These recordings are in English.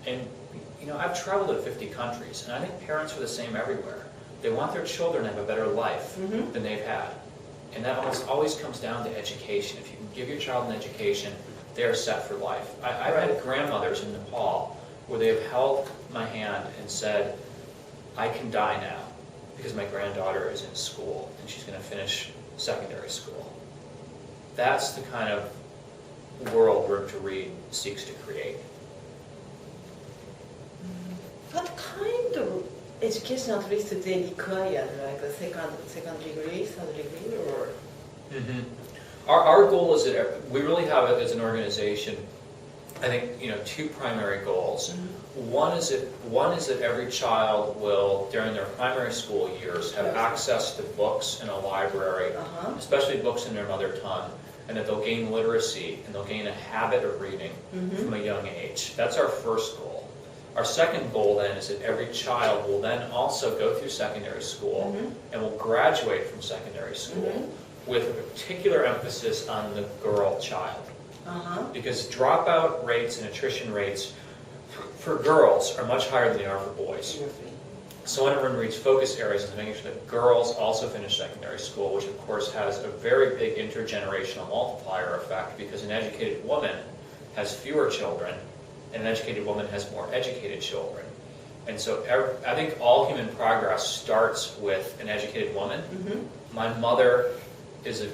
And you know, I've traveled to 50 countries, and I think parents are the same everywhere. They want their children to have a better life than they've had. And that almost always comes down to education. If you can give your child an education, they are set for life. I've had grandmothers in Nepal where they have held my hand and said, I can die now because my granddaughter is in school and she's going to finish secondary school. That's the kind of world Room to Read seeks to create. What kind of education at least they require, like a second degree, third degree, or? Our goal is that we really have it as an organization. I think two primary goals. One is that every child will, during their primary school years, have access to books in a library, especially books in their mother tongue, and that they'll gain literacy and they'll gain a habit of reading from a young age. That's our first goal. Our second goal then is that every child will then also go through secondary school and will graduate from secondary school with a particular emphasis on the girl child. Because dropout rates and attrition rates for girls are much higher than they are for boys. So one of Room to Read's focus areas is making sure that girls also finish secondary school, which of course has a very big intergenerational multiplier effect, because an educated woman has fewer children and an educated woman has more educated children. And so I think all human progress starts with an educated woman. My mother is a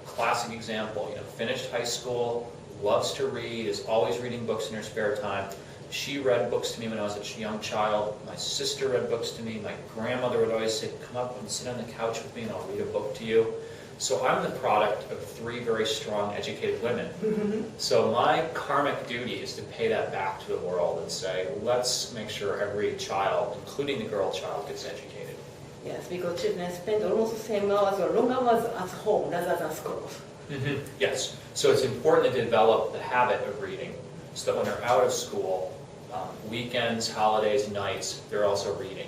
classic example. Finished high school, loves to read, is always reading books in her spare time. She read books to me when I was a young child. My sister read books to me. My grandmother would always say, come up and sit on the couch with me and I'll read a book to you. So I'm the product of three very strong, educated women. So my karmic duty is to pay that back to the world and say, let's make sure every child, including the girl child, gets educated. Yes, because children spend almost the same hours or long hours at home rather than school. Yes, so it's important to develop the habit of reading so that when they're out of school, weekends, holidays, nights, they're also reading.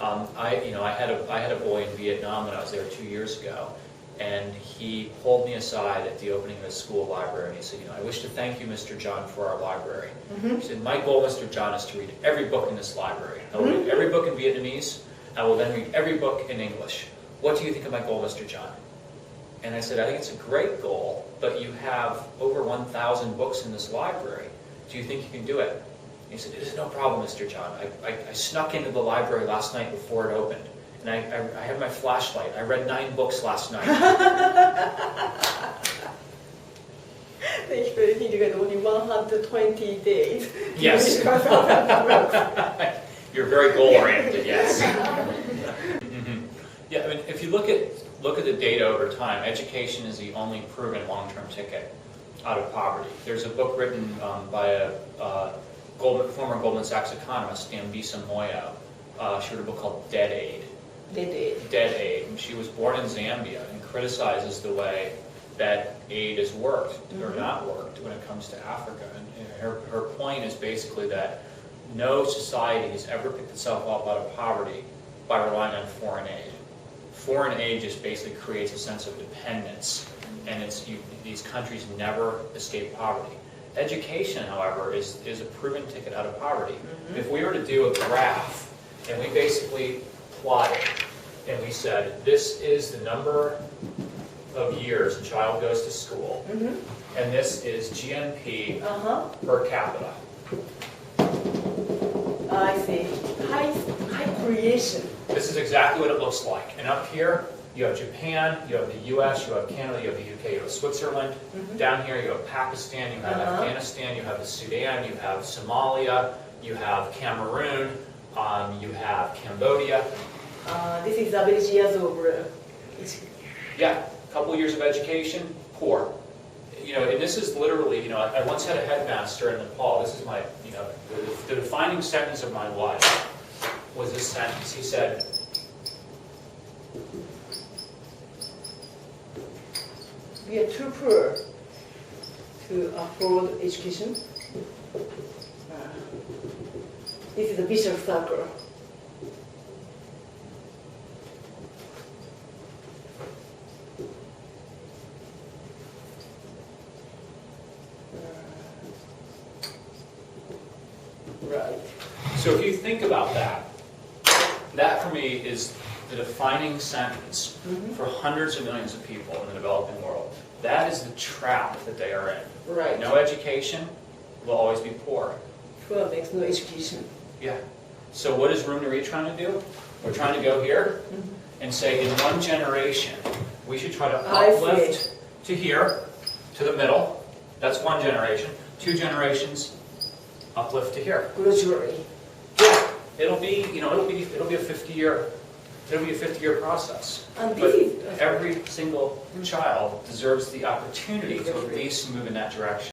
I had a boy in Vietnam when I was there 2 years ago. And he pulled me aside at the opening of his school library, and he said, I wish to thank you, Mr. John, for our library. He said, my goal, Mr. John, is to read every book in this library. I will read every book in Vietnamese. I will then read every book in English. What do you think of my goal, Mr. John? And I said, I think it's a great goal, but you have over 1,000 books in this library. Do you think you can do it? And he said, it is no problem, Mr. John. I snuck into the library last night before it opened. And I had my flashlight. I read 9 books last night. Thank you. He got only 120 days. Yes. You're very goal-oriented, yes. Yeah, I mean, if you look at the data over time, education is the only proven long-term ticket out of poverty. There's a book written by a former Goldman Sachs economist, Dambisa Moyo. She wrote a book called Dead Aid. Dead aid. And she was born in Zambia and criticizes the way that aid has worked or not worked when it comes to Africa. And her point is basically that no society has ever picked itself up out of poverty by relying on foreign aid. Foreign aid just basically creates a sense of dependence, and these countries never escape poverty. Education, however, is a proven ticket out of poverty. If we were to do a graph and we basically plot it, and we said, this is the number of years a child goes to school, and this is GNP per capita. I see. High creation. This is exactly what it looks like. And up here, you have Japan, you have the US, you have Canada, you have the UK, you have Switzerland. Down here, you have Pakistan, you have Afghanistan, you have the Sudan, you have Somalia, you have Cameroon, you have Cambodia. This is average years of Yeah, a couple years of education, poor. And this is literally, I once had a headmaster in Nepal. This is my, the defining sentence of my life was this sentence. He said, we are too poor to afford education. This is a vicious circle. Right. So if you think about that, that for me is the defining sentence for hundreds of millions of people in the developing world. That is the trap that they are in. Right. No education will always be poor. Poor makes no education. Yeah. So what is Room to Read trying to do? We're trying to go here and say in one generation, we should try to uplift to here, to the middle. That's one generation. 2 generations, uplift to here. Gradually. Yeah. It'll be a 50-year process. And But this is every single child deserves the opportunity to at least move in that direction.